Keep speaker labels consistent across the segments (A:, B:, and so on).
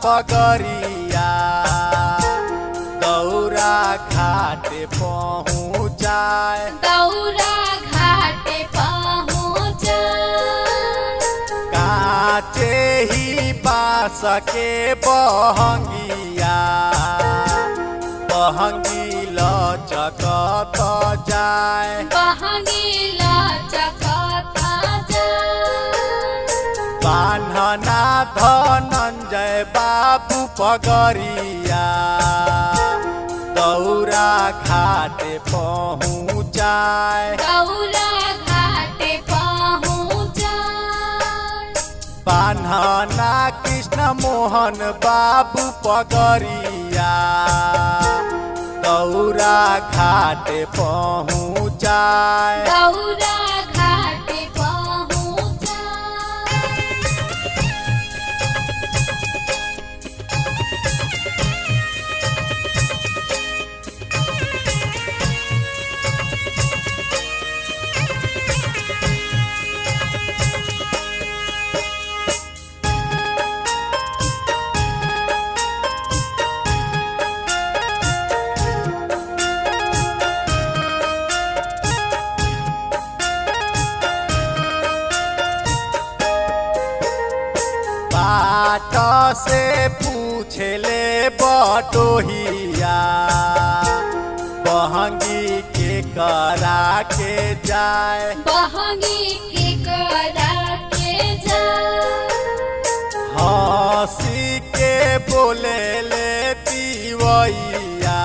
A: पगरिया दौरा घाटे पहुँचाए
B: दौरा घाटे पहुँचाए
A: काचे ही बाँस के बहंगिया बहंगी लचकत जाए
B: बहंगी लचकत जाए
A: बान्हना धनंजय बाबू पगरिया दौरा घाटे पहुँचाए
B: दौरा घाटे पहुँचाए
A: बान्हना कृष्ण मोहन बाबू पगरिया दौरा घाटे पहुँचाए
B: दौरा घाटे पहुँचाए
A: बाट से पूछले बटोहिया बहंगी के करा के जाए
B: बहंगी के करा के जाए
A: हंसी के बोले ले तिवैया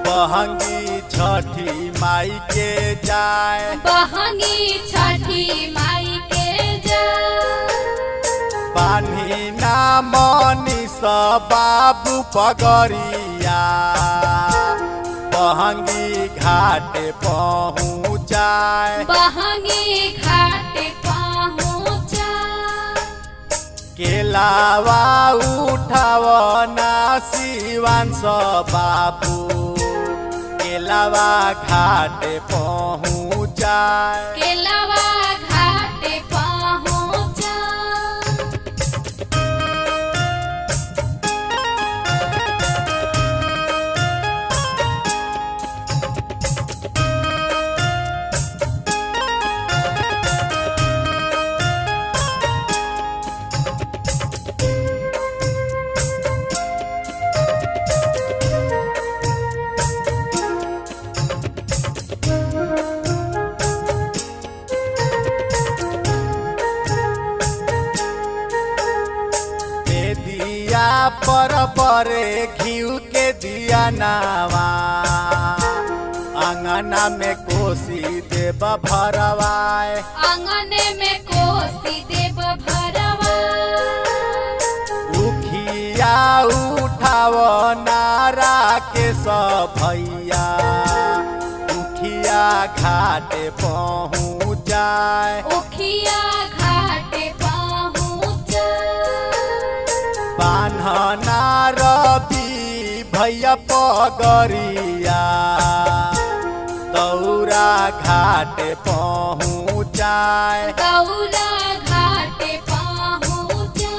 A: बहंगी छठी माई के जाए
B: बहंगी छठी माई के जाए
A: पानी ना मनीष बाबू पगरिया बहंगी घाटे पहुँचाए
B: बहंगी घाटे पहुँचाए
A: केलावा उठावना शिवांश बाबू केलावा घाटे पहुँचाए
B: केलावा घाटे पहुँचाए
A: दिया पर परे घिउ के दिया नावा अंगना में कोसी देव भरवाए
B: आंगने में कोसी देव भरवा
A: उखिया उठाव नारा के भैया उखिया घाटे पहुँचाए
B: उखिया घाटे पहुँचाए
A: बान्हना रवि भैया पगरिया दौरा घाटे पहुँचाए
B: दौरा घाटे पहुँचाए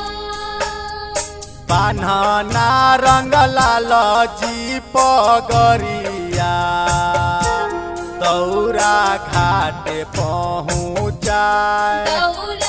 A: बान्हना रंगलाल जी पगरिया दौरा घाटे पहुँचाए
B: दौरा